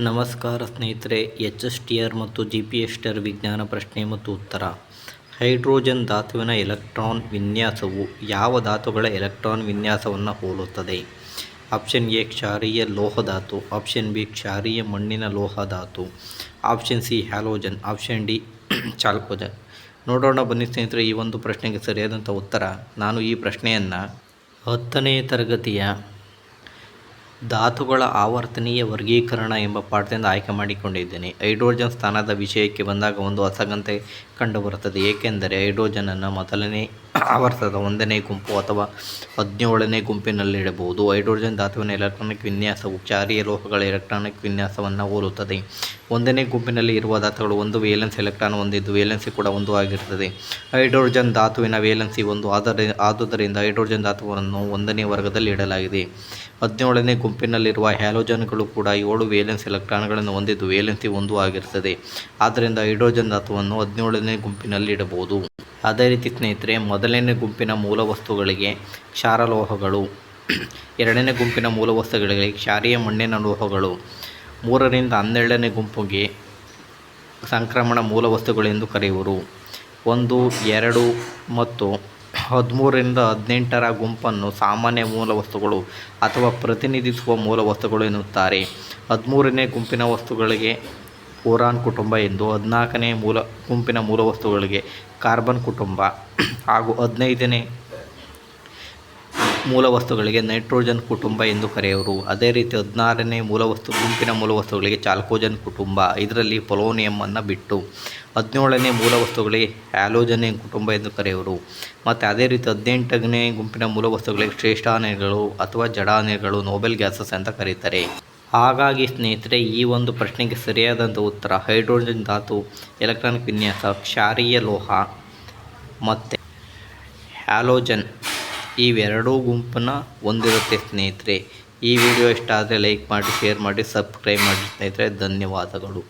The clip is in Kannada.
ನಮಸ್ಕಾರ ಸ್ನೇಹಿತರೆ, ಎಚ್ ಎಸ್ ಟಿ ಆರ್ ಮತ್ತು G P S T R ವಿಜ್ಞಾನ ಪ್ರಶ್ನೆ ಮತ್ತು ಉತ್ತರ. ಹೈಡ್ರೋಜನ್ ಧಾತುವಿನ ಎಲೆಕ್ಟ್ರಾನ್ ವಿನ್ಯಾಸವು ಯಾವ ಧಾತುಗಳ ಎಲೆಕ್ಟ್ರಾನ್ ವಿನ್ಯಾಸವನ್ನು ಹೋಲುತ್ತದೆ? ಆಪ್ಷನ್ ಎ ಕ್ಷಾರೀಯ ಲೋಹಧಾತು, ಆಪ್ಷನ್ ಬಿ ಕ್ಷಾರೀಯ ಮಣ್ಣಿನ ಲೋಹಧಾತು, option C halogen, option D chalcogen. ನೋಡೋಣ ಬನ್ನಿ ಸ್ನೇಹಿತರೆ, ಈ ಒಂದು ಪ್ರಶ್ನೆಗೆ ಸರಿಯಾದಂಥ ಉತ್ತರ. ನಾನು ಈ ಪ್ರಶ್ನೆಯನ್ನು 10ನೇ ತರಗತಿಯ ಧಾತುಗಳ ಆವರ್ತನೀಯ ವರ್ಗೀಕರಣ ಎಂಬ ಪಾಠದಿಂದ ಆಯ್ಕೆ ಮಾಡಿಕೊಂಡಿದ್ದೇನೆ. ಹೈಡ್ರೋಜನ್ ಸ್ಥಾನದ ವಿಷಯಕ್ಕೆ ಬಂದಾಗ ಒಂದು ಅಸಂಗತೆ ಕಂಡುಬರುತ್ತದೆ. ಏಕೆಂದರೆ ಹೈಡ್ರೋಜನನ್ನು ಮೊದಲನೇ ಆವರ್ತದ 1ನೇ ಗುಂಪು ಅಥವಾ 17ನೇ ಗುಂಪಿನಲ್ಲಿಡಬಹುದು. ಹೈಡ್ರೋಜನ್ ಧಾತುವಿನ ಎಲೆಕ್ಟ್ರಾನಿಕ್ ವಿನ್ಯಾಸವು ಕ್ಷಾರೀಯ ಲೋಹಗಳ ಎಲೆಕ್ಟ್ರಾನಿಕ್ ವಿನ್ಯಾಸವನ್ನು ಹೋಲುತ್ತದೆ. 1ನೇ ಗುಂಪಿನಲ್ಲಿ ಇರುವ ಧಾತುಗಳು ಒಂದು ವೇಲೆನ್ಸ್ ಎಲೆಕ್ಟ್ರಾನ್ ಹೊಂದಿದ್ದು ವೇಲೆನ್ಸಿ ಕೂಡ 1 ಆಗಿರುತ್ತದೆ. ಹೈಡ್ರೋಜನ್ ಧಾತುವಿನ ವೇಲೆನ್ಸಿ 1 ಆದುದರಿಂದ ಹೈಡ್ರೋಜನ್ ಧಾತುವನ್ನು 1ನೇ ವರ್ಗದಲ್ಲಿ ಇಡಲಾಗಿದೆ. 17ನೇ ಗುಂಪಿನಲ್ಲಿರುವ ಹ್ಯಾಲೋಜನ್ಗಳು ಕೂಡ 7 ವೇಲೆನ್ಸ್ ಎಲೆಕ್ಟ್ರಾನ್ಗಳನ್ನು ಹೊಂದಿದ್ದು ವೇಲೆನ್ಸಿ 1 ಆಗಿರುತ್ತದೆ. ಆದ್ದರಿಂದ ಹೈಡ್ರೋಜನ್ ಧಾತುವನ್ನು 17ನೇ ಗುಂಪಿನಲ್ಲಿ ಇಡಬಹುದು. ಅದೇ ರೀತಿ ಸ್ನೇಹಿತರೆ, 1ನೇ ಗುಂಪಿನ ಮೂಲವಸ್ತುಗಳಿಗೆ ಕ್ಷಾರಲೋಹಗಳು, 2ನೇ ಗುಂಪಿನ ಮೂಲವಸ್ತುಗಳಿಗೆ ಕ್ಷಾರೀಯ ಮಣ್ಣಿನ ಲೋಹಗಳು, 3ರಿಂದ 12ನೇ ಗುಂಪಿಗೆ ಸಂಕ್ರಮಣ ಮೂಲವಸ್ತುಗಳು ಎಂದು ಕರೆಯುವರು. 1, 2 ಮತ್ತು 13ರಿಂದ 18ರ ಗುಂಪನ್ನು ಸಾಮಾನ್ಯ ಮೂಲವಸ್ತುಗಳು ಅಥವಾ ಪ್ರತಿನಿಧಿಸುವ ಮೂಲವಸ್ತುಗಳು ಎನ್ನುತ್ತಾರೆ. 13ನೇ ಗುಂಪಿನ ವಸ್ತುಗಳಿಗೆ ಬೋರಾನ್ ಕುಟುಂಬ ಎಂದು, 14ನೇ ಗುಂಪಿನ ಮೂಲವಸ್ತುಗಳಿಗೆ ಕಾರ್ಬನ್ ಕುಟುಂಬ ಹಾಗೂ 15ನೇ ಮೂಲವಸ್ತುಗಳಿಗೆ ನೈಟ್ರೋಜನ್ ಕುಟುಂಬ ಎಂದು ಕರೆಯುವರು. ಅದೇ ರೀತಿ 16ನೇ ಗುಂಪಿನ ಮೂಲವಸ್ತುಗಳಿಗೆ ಚಾಲ್ಕೋಜನ್ ಕುಟುಂಬ, ಇದರಲ್ಲಿ ಪೊಲೋನಿಯಮನ್ನು ಬಿಟ್ಟು. 17ನೇ ಮೂಲವಸ್ತುಗಳಿಗೆ ಹ್ಯಾಲೋಜನ್ ಕುಟುಂಬ ಎಂದು ಕರೆಯುವರು. ಮತ್ತು ಅದೇ ರೀತಿ 18ನೇ ಗುಂಪಿನ ಮೂಲವಸ್ತುಗಳಿಗೆ ಶ್ರೇಷ್ಠಾನಿಲಗಳು ಅಥವಾ ಜಡಾನಿಲಗಳು, ನೋಬೆಲ್ ಗ್ಯಾಸಸ್ ಅಂತ ಕರೀತಾರೆ. ಹಾಗಾಗಿ ಸ್ನೇಹಿತರೆ, ಈ ಒಂದು ಪ್ರಶ್ನೆಗೆ ಸರಿಯಾದಂಥ ಉತ್ತರ ಹೈಡ್ರೋಜನ್ ಧಾತು ಎಲೆಕ್ಟ್ರಾನಿಕ್ ವಿನ್ಯಾಸ ಕ್ಷಾರೀಯ ಲೋಹ ಮತ್ತು ಹ್ಯಾಲೋಜನ್ ಇವೆರಡೂ ಗುಂಪನ್ನು ಹೊಂದಿರುತ್ತೆ ಸ್ನೇಹಿತರೆ. ಈ ವಿಡಿಯೋ ಇಷ್ಟ ಆದರೆ ಲೈಕ್ ಮಾಡಿ, ಶೇರ್ ಮಾಡಿ, ಸಬ್ಸ್ಕ್ರೈಬ್ ಮಾಡಿ ಸ್ನೇಹಿತರೆ. ಧನ್ಯವಾದಗಳು.